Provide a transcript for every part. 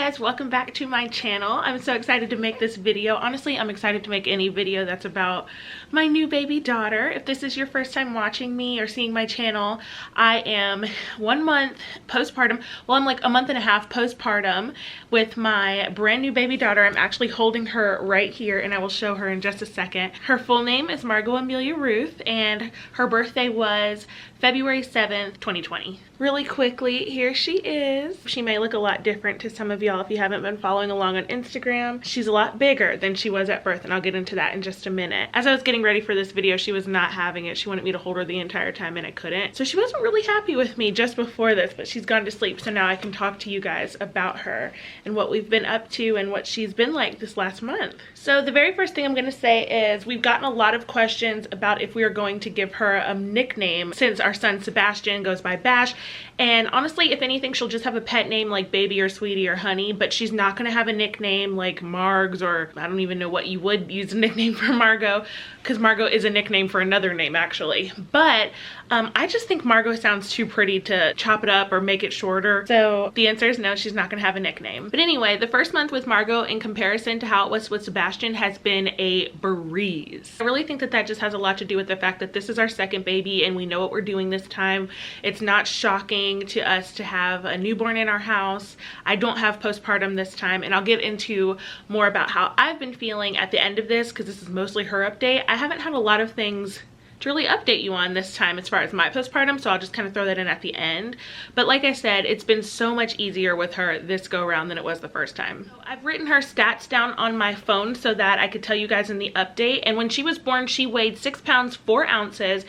guys, welcome back to my channel. I'm so excited to make this video. Honestly, I'm excited to make any video that's about my new baby daughter. If this is your first time watching me or seeing my channel, I am 1 month postpartum. Well, I'm like a month and a half postpartum with my brand new baby daughter. I'm actually holding her right here and I will show her in just a second. Her full name is Margot Amelia Ruth and her birthday was February 7th, 2020. Really quickly, here she is. She may look a lot different to some of y'all if you haven't been following along on Instagram. She's a lot bigger than she was at birth, and I'll get into that in just a minute. As I was getting ready for this video, she was not having it. She wanted me to hold her the entire time and I couldn't. So she wasn't really happy with me just before this, but she's gone to sleep, so now I can talk to you guys about her and what we've been up to and what she's been like this last month. So the very first thing I'm gonna say is we've gotten a lot of questions about if we are going to give her a nickname since our son Sebastian goes by Bash. And honestly, if anything, she'll just have a pet name like Baby or Sweetie or Honey, but she's not gonna have a nickname like Margs, or I don't even know what you would use a nickname for Margot, because Margot is a nickname for another name actually. But I just think Margot sounds too pretty to chop it up or make it shorter. So the answer is no, she's not gonna have a nickname. But anyway, the first month with Margot in comparison to how it was with Sebastian has been a breeze. I really think that that just has a lot to do with the fact that this is our second baby and we know what we're doing this time. It's not shocking to us to have a newborn in our house. I don't have postpartum this time, and I'll get into more about how I've been feeling at the end of this because this is mostly her update. I haven't had a lot of things to really update you on this time as far as my postpartum, so I'll just kind of throw that in at the end. But like I said, it's been so much easier with her this go around than it was the first time. So I've written her stats down on my phone so that I could tell you guys in the update. And when she was born, she weighed 6 pounds 4 ounces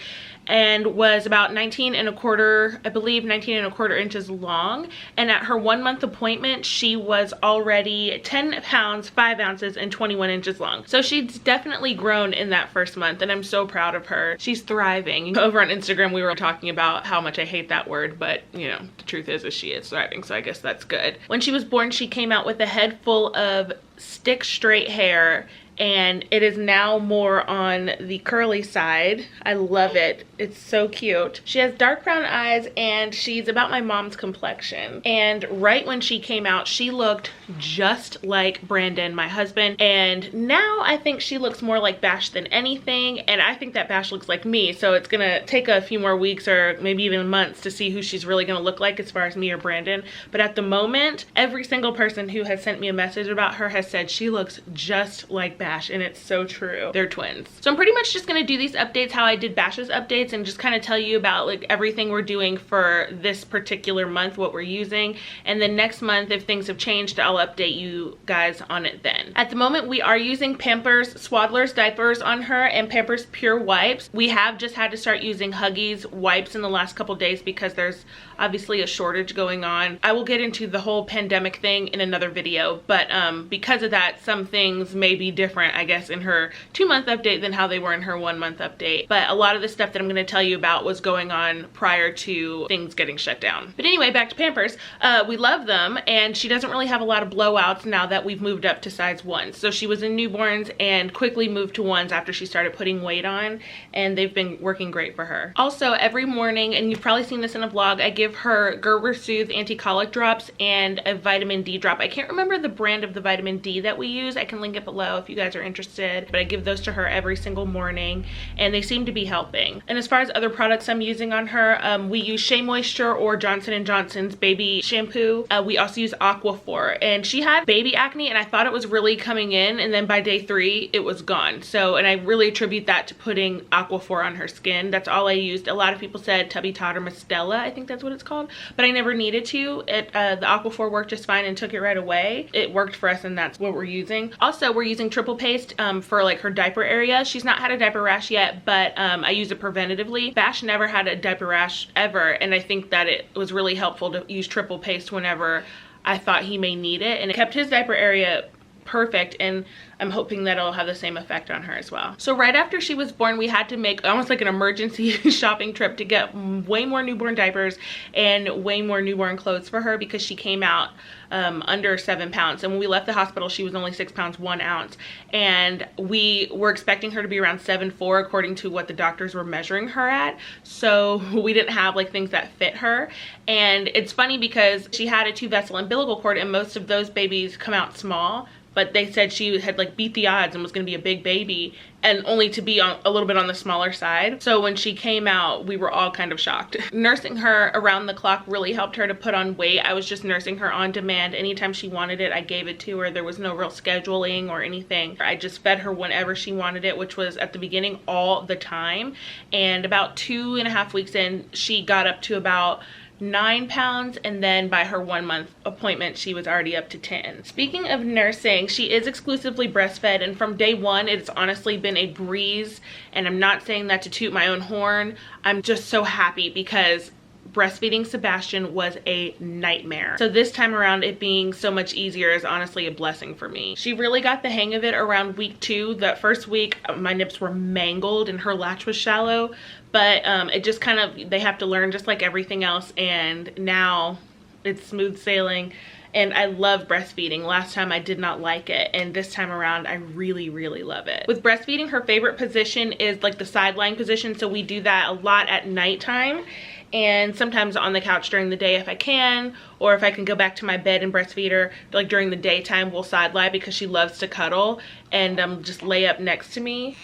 and was about 19 1/4, I believe 19 1/4 inches long. And at her 1 month appointment, she was already 10 pounds 5 ounces and 21 inches long. So she's definitely grown in that first month, and I'm so proud of her. She's thriving. Over on Instagram, we were talking about how much I hate that word, but you know, the truth is she is thriving, so I guess that's good. When she was born, she came out with a head full of stick straight hair, and it is now more on the curly side. I love it. It's so cute. She has dark brown eyes and she's about my mom's complexion. And right when she came out, she looked just like Brandon, my husband. And now I think she looks more like Bash than anything. And I think that Bash looks like me. So it's gonna take a few more weeks or maybe even months to see who she's really gonna look like as far as me or Brandon. But at the moment, every single person who has sent me a message about her has said she looks just like Bash. And it's so true. They're twins. So I'm pretty much just gonna do these updates how I did Bash's updates and just kind of tell you about like everything we're doing for this particular month, what we're using. And then next month, if things have changed, I'll update you guys on it then. At the moment, we are using Pampers Swaddlers diapers on her and Pampers Pure wipes. We have just had to start using Huggies wipes in the last couple days because there's obviously a shortage going on. I will get into the whole pandemic thing in another video, but because of that, some things may be different, I guess, in her 2 month update than how they were in her 1 month update. But a lot of the stuff that I'm going to tell you about was going on prior to things getting shut down. But anyway, back to Pampers. We love them, and she doesn't really have a lot of blowouts now that we've moved up to size 1. So she was in newborns and quickly moved to 1s after she started putting weight on, and they've been working great for her. Also, every morning, and you've probably seen this in a vlog, I give her Gerber Soothe anti-colic drops and a vitamin D drop. I can't remember the brand of the vitamin D that we use. I can link it below if you guys are interested, but I give those to her every single morning and they seem to be helping. And as far as other products I'm using on her, we use Shea Moisture or Johnson & Johnson's baby shampoo. We also use Aquaphor, and she had baby acne and I thought it was really coming in, and then by day 3 it was gone. So, and I really attribute that to putting Aquaphor on her skin. That's all I used. A lot of people said Tubby Tot or Mistela, I think that's what it's called, but I never needed to. The Aquaphor worked just fine and took it right away. It worked for us and that's what we're using. Also, we're using triple paste for like her diaper area. She's not had a diaper rash yet, but I use it preventatively. Bash never had a diaper rash ever, and I think that it was really helpful to use triple paste whenever I thought he may need it, and it kept his diaper area perfect. And I'm hoping that it'll have the same effect on her as well. So right after she was born, we had to make almost like an emergency shopping trip to get way more newborn diapers and way more newborn clothes for her because she came out under 7 pounds. And when we left the hospital, she was only 6 pounds 1 ounce. And we were expecting her to be around 7'4" according to what the doctors were measuring her at. So we didn't have like things that fit her. And it's funny because she had a 2-vessel umbilical cord, and most of those babies come out small. But they said she had like beat the odds and was going to be a big baby, and only to be on a little bit on the smaller side. So when she came out, we were all kind of shocked. Nursing her around the clock really helped her to put on weight. I was just nursing her on demand. Anytime she wanted it, I gave it to her. There was no real scheduling or anything. I just fed her whenever she wanted it, which was at the beginning all the time. And about 2.5 weeks in, she got up to about 9 pounds, and then by her 1 month appointment she was already up to 10. Speaking of nursing, she is exclusively breastfed, and from day one it's honestly been a breeze. And I'm not saying that to toot my own horn. I'm just so happy because breastfeeding Sebastian was a nightmare. So this time around, it being so much easier is honestly a blessing for me. She really got the hang of it around week 2. That first week my nips were mangled and her latch was shallow, but it just kind of, they have to learn just like everything else, and now it's smooth sailing. And I love breastfeeding. Last time I did not like it, and this time around I really, really love it. With breastfeeding, her favorite position is like the sideline position, so we do that a lot at nighttime and sometimes on the couch during the day if I can, or if I can go back to my bed and breastfeed her like during the daytime, we'll side lie because she loves to cuddle and just lay up next to me.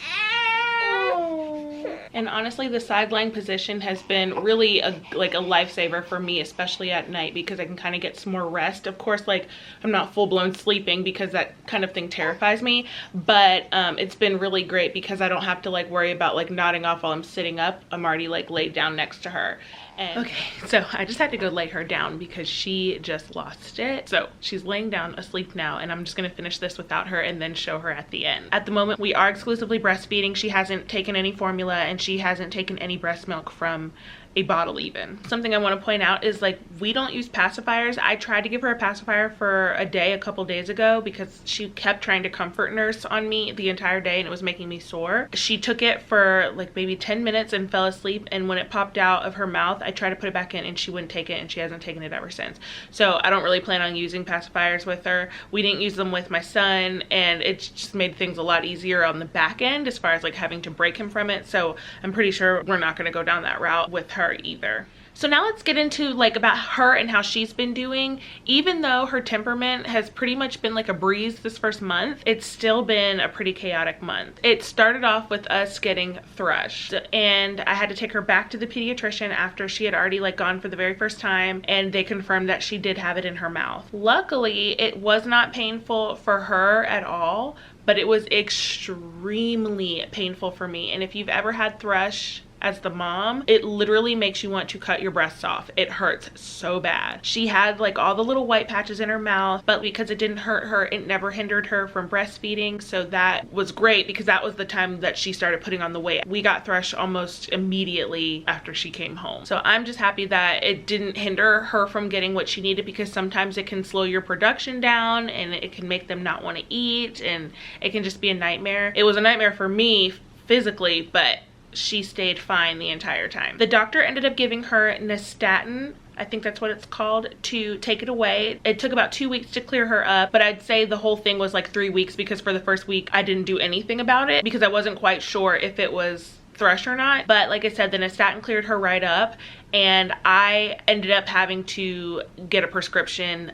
And honestly, the sideline position has been really like a lifesaver for me, especially at night, because I can kind of get some more rest. Of course, like I'm not full-blown sleeping because that kind of thing terrifies me, but it's been really great because I don't have to like worry about like nodding off while I'm sitting up. I'm already like laid down next to her. And okay, so I just had to go lay her down because she just lost it. So she's laying down asleep now, and I'm just gonna finish this without her and then show her at the end. At the moment, we are exclusively breastfeeding. She hasn't taken any formula, and she hasn't taken any breast milk from a bottle even. Something I want to point out is like we don't use pacifiers. I tried to give her a pacifier for a day a couple days ago because she kept trying to comfort nurse on me the entire day and it was making me sore. She took it for like maybe 10 minutes and fell asleep, and when it popped out of her mouth I tried to put it back in and she wouldn't take it, and she hasn't taken it ever since. So I don't really plan on using pacifiers with her. We didn't use them with my son, and it just made things a lot easier on the back end as far as like having to break him from it. So I'm pretty sure we're not going to go down that route with her either. So now let's get into like about her and how she's been doing. Even though her temperament has pretty much been like a breeze this first month, it's still been a pretty chaotic month. It started off with us getting thrush, and I had to take her back to the pediatrician after she had already like gone for the very first time, and they confirmed that she did have it in her mouth. Luckily, it was not painful for her at all, but it was extremely painful for me. And if you've ever had thrush as the mom, it literally makes you want to cut your breasts off. It hurts so bad. She had like all the little white patches in her mouth, but because it didn't hurt her, it never hindered her from breastfeeding. So that was great because that was the time that she started putting on the weight. We got thrush almost immediately after she came home. So I'm just happy that it didn't hinder her from getting what she needed, because sometimes it can slow your production down and it can make them not want to eat, and it can just be a nightmare. It was a nightmare for me physically, but she stayed fine the entire time. The doctor ended up giving her nystatin, I think that's what it's called, to take it away. It took about 2 weeks to clear her up, but I'd say the whole thing was like 3 weeks, because for the first week I didn't do anything about it because I wasn't quite sure if it was thrush or not. But like I said, the nystatin cleared her right up, and I ended up having to get a prescription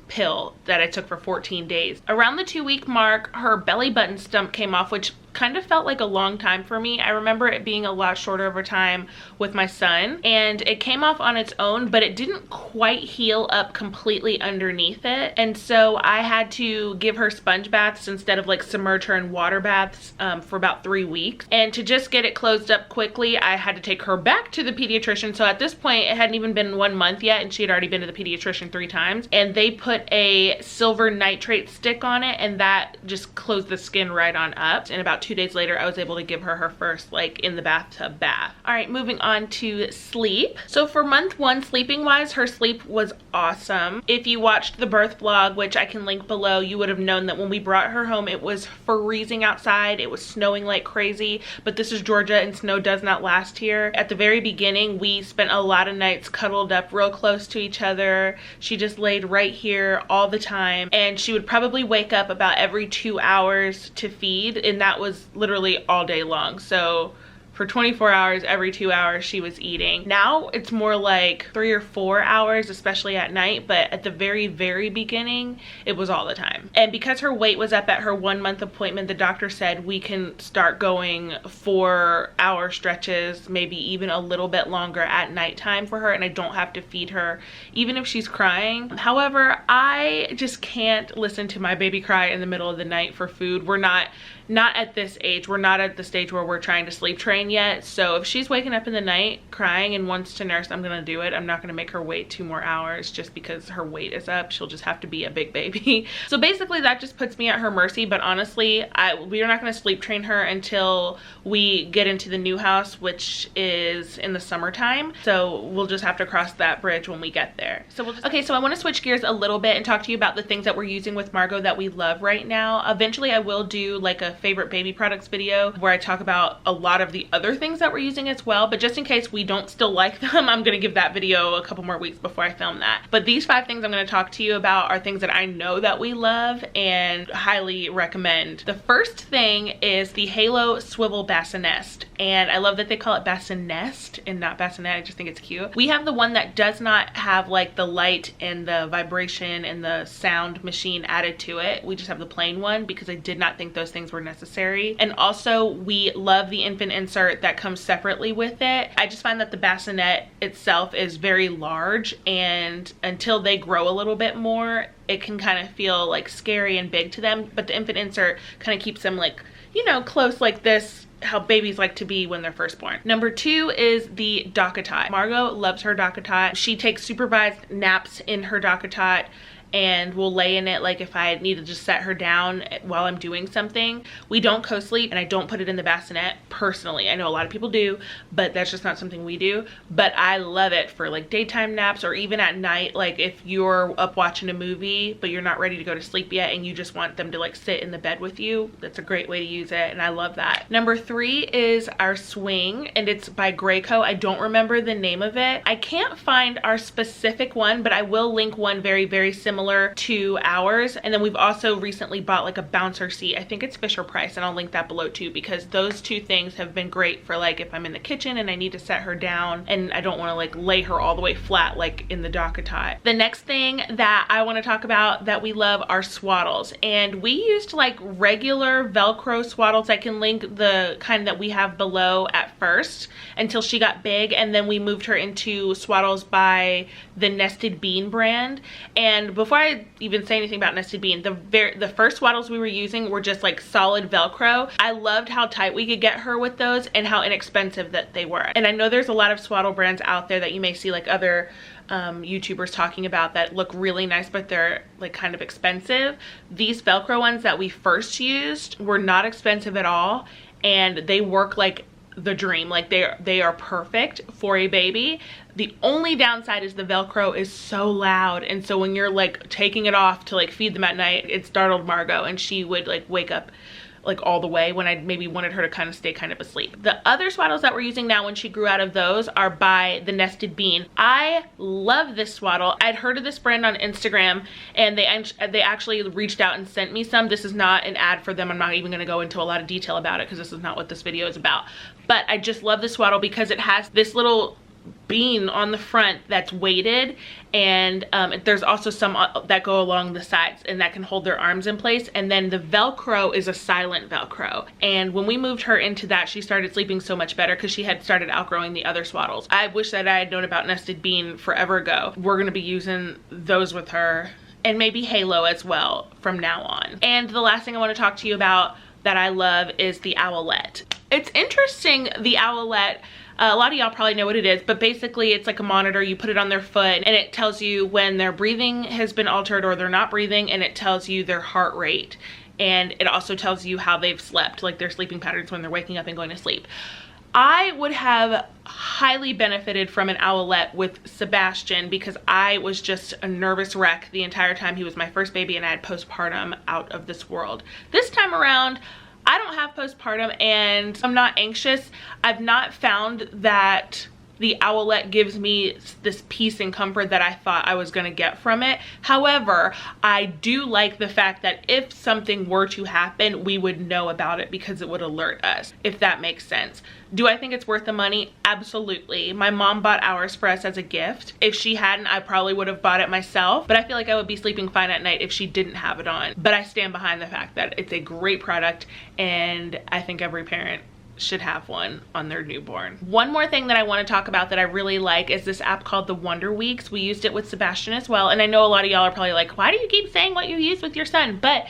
pill that I took for 14 days. Around the 2-week mark, her belly button stump came off, which kind of felt like a long time for me. I remember it being a lot shorter over time with my son, and it came off on its own, but it didn't quite heal up completely underneath it. And so I had to give her sponge baths instead of like submerge her in water baths for about 3 weeks. And to just get it closed up quickly, I had to take her back to the pediatrician. So at this point, it hadn't even been 1 month yet, and she had already been to the pediatrician 3 times, and they put a silver nitrate stick on it, and that just closed the skin right on up. In about about 2 days later, I was able to give her her first like in the bathtub bath. All right, moving on to sleep. So for month 1, sleeping wise, her sleep was awesome. If you watched the birth vlog, which I can link below, you would have known that when we brought her home, it was freezing outside. It was snowing like crazy, but this is Georgia and snow does not last here. At the very beginning, we spent a lot of nights cuddled up real close to each other. She just laid right here all the time, and she would probably wake up about every 2 hours to feed, and that was literally all day long. So for 24 hours, every 2 hours she was eating. Now it's more like 3 or 4 hours, especially at night, but at the very beginning, it was all the time. And because her weight was up at her 1 month appointment, the doctor said we can start going 4-hour stretches, maybe even a little bit longer at nighttime for her, and I don't have to feed her even if she's crying. However, I just can't listen to my baby cry in the middle of the night for food. We're not at this age. We're not at the stage where we're trying to sleep train yet. So if she's waking up in the night crying and wants to nurse, I'm gonna do it. I'm not gonna make her wait 2 more hours just because her weight is up. She'll just have to be a big baby. So basically that just puts me at her mercy. But honestly, we are not gonna sleep train her until we get into the new house, which is in the summertime. So we'll just have to cross that bridge when we get there. So okay, so I wanna switch gears a little bit and talk to you about the things that we're using with Margot that we love right now. Eventually I will do like a favorite baby products video where I talk about a lot of the other things that we're using as well, but just in case we don't still like them, I'm gonna give that video a couple more weeks before I film that. But these 5 things I'm gonna talk to you about are things that I know that we love and highly recommend. The first thing is the Halo Swivel Bassinet, and I love that they call it bassinet and not bassinet. I just think it's cute. We have the one that does not have like the light and the vibration and the sound machine added to it. We just have the plain one because I did not think those things were necessary. And also we love the infant insert that comes separately with it. I just find that the bassinet itself is very large, and until they grow a little bit more, it can kind of feel like scary and big to them, but the infant insert kind of keeps them like, you know, close like this, how babies like to be when they're first born. Number 2 is the DockATot. Margot loves her DockATot. She takes supervised naps in her DockATot and will lay in it like if I need to just set her down while I'm doing something. We don't co-sleep, and I don't put it in the bassinet personally. I know a lot of people do, but that's just not something we do. But I love it for like daytime naps, or even at night, like if you're up watching a movie but you're not ready to go to sleep yet and you just want them to like sit in the bed with you. That's a great way to use it, and I love that. Number 3 is our swing, and it's by Graco. I don't remember the name of it. I can't find our specific one, but I will link one very similar to ours. And then we've also recently bought like a bouncer seat. I think it's Fisher Price, and I'll link that below too, because those 2 things have been great for like if I'm in the kitchen and I need to set her down and I don't want to like lay her all the way flat like in the DockATot. The next thing that I want to talk about that we love are swaddles, and we used like regular Velcro swaddles. I can link the kind that we have below at first until she got big, and then we moved her into swaddles by the Nested Bean brand. And before I even say anything about Nested Bean, the first swaddles we were using were just like solid Velcro. I loved how tight we could get her with those and how inexpensive that they were. And I know there's a lot of swaddle brands out there that you may see like other YouTubers talking about that look really nice, but they're like kind of expensive. These Velcro ones that we first used were not expensive at all, and they work like the dream. Like they are perfect for a baby. The only downside is the Velcro is so loud, and so when you're like taking it off to like feed them at night, it startled Margot, and she would like wake up like all the way when I maybe wanted her to kind of stay kind of asleep. The other swaddles that we're using now when she grew out of those are by the Nested Bean. I love this swaddle. I'd heard of this brand on Instagram, and they actually reached out and sent me some. This is not an ad for them. I'm not even going to go into a lot of detail about it because this is not what this video is about. But I just love this swaddle because it has this little bean on the front that's weighted, and there's also some that go along the sides and that can hold their arms in place. And then the Velcro is a silent Velcro, and when we moved her into that, she started sleeping so much better because she had started outgrowing the other swaddles. I wish that I had known about Nested Bean forever ago. We're gonna be using those with her, and maybe Halo as well from now on. And the last thing I want to talk to you about that I love is the Owlette. It's interesting, the Owlette. A lot of y'all probably know what it is, but basically it's like a monitor. You put it on their foot and it tells you when their breathing has been altered or they're not breathing, and it tells you their heart rate. and it also tells you how they've slept, like their sleeping patterns when they're waking up and going to sleep. I would have highly benefited from an owlet with Sebastian because I was just a nervous wreck the entire time. He was my first baby and I had postpartum out of this world. This time around, I don't have postpartum and I'm not anxious. I've not found that the owlet gives me this peace and comfort that I thought I was gonna get from it. However, I do like the fact that if something were to happen, we would know about it because it would alert us, if that makes sense. Do I think it's worth the money? Absolutely. My mom bought ours for us as a gift. If she hadn't, I probably would have bought it myself, but I feel like I would be sleeping fine at night if she didn't have it on. But I stand behind the fact that it's a great product and I think every parent should have one on their newborn. One more thing that I want to talk about that I really like is this app called the Wonder Weeks. We used it with Sebastian as well, and I know a lot of y'all are probably like, why do you keep saying what you use with your son? But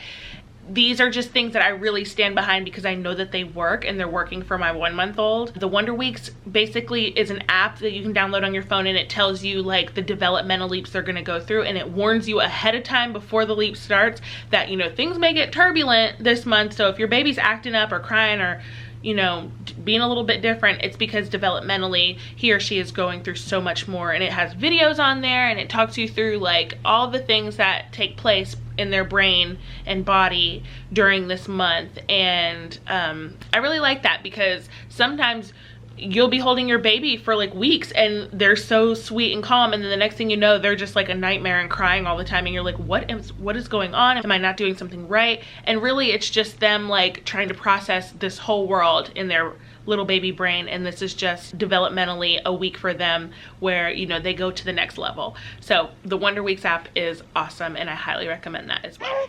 these are just things that I really stand behind because I know that they work and they're working for my 1-month-old. The Wonder Weeks basically is an app that you can download on your phone, and it tells you like the developmental leaps they're going to go through, and it warns you ahead of time before the leap starts that, you know, things may get turbulent this month. So if your baby's acting up or crying or, you know, being a little bit different, it's because developmentally he or she is going through so much more, and it has videos on there and it talks you through like all the things that take place in their brain and body during this month. And I really like that because sometimes you'll be holding your baby for like weeks and they're so sweet and calm, and then the next thing you know they're just like a nightmare and crying all the time, and you're like, what is going on? Am I not doing something right? And really it's just them like trying to process this whole world in their little baby brain, and this is just developmentally a week for them where, you know, they go to the next level. So the Wonder Weeks app is awesome and I highly recommend that as well.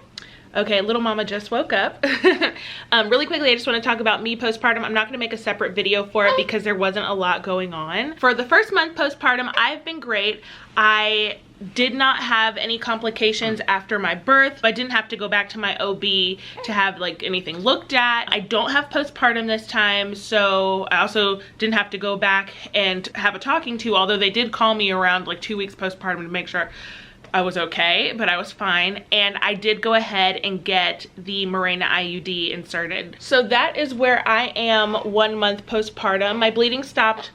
Okay, little mama just woke up. Really quickly, I just want to talk about me postpartum. I'm not going to make a separate video for it because there wasn't a lot going on. For the first month postpartum, I've been great. I did not have any complications after my birth. I didn't have to go back to my OB to have like anything looked at. I don't have postpartum this time, so I also didn't have to go back and have a talking to, although they did call me around like 2 weeks postpartum to make sure I was okay, but I was fine. And I did go ahead and get the Mirena IUD inserted. So that is where I am 1 month postpartum. My bleeding stopped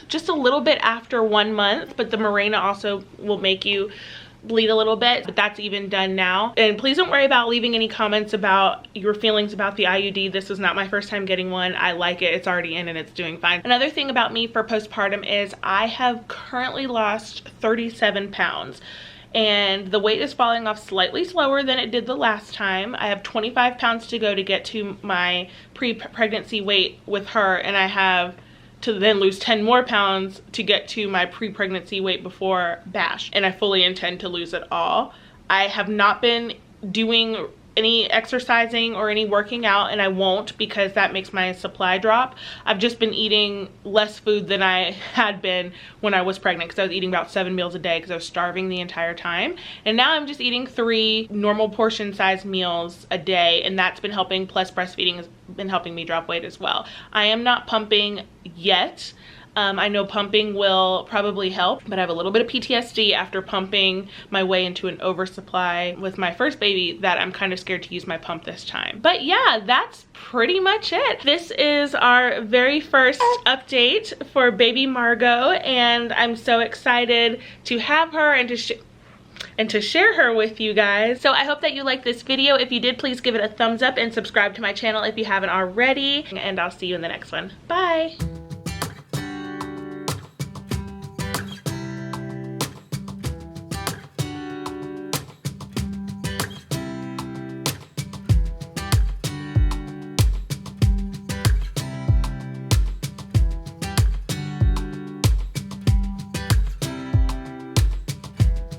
just a little bit after 1 month, but the Mirena also will make you bleed a little bit, but that's even done now. And please don't worry about leaving any comments about your feelings about the IUD. This is not my first time getting one. I like it. It's already in and it's doing fine. Another thing about me for postpartum is I have currently lost 37 pounds. And the weight is falling off slightly slower than it did the last time. I have 25 pounds to go to get to my pre-pregnancy weight with her, and I have to then lose 10 more pounds to get to my pre-pregnancy weight before Bash, and I fully intend to lose it all. I have not been doing any exercising or any working out, and I won't because that makes my supply drop. I've just been eating less food than I had been when I was pregnant because I was eating about 7 meals a day because I was starving the entire time. And now I'm just eating 3 normal portion size meals a day, and that's been helping, plus breastfeeding has been helping me drop weight as well. I am not pumping yet. I know pumping will probably help, but I have a little bit of PTSD after pumping my way into an oversupply with my first baby that I'm kind of scared to use my pump this time. But yeah, that's pretty much it. This is our very first update for baby Margot, and I'm so excited to have her and to share her with you guys. So I hope that you liked this video. If you did, please give it a thumbs up and subscribe to my channel if you haven't already, and I'll see you in the next one. Bye.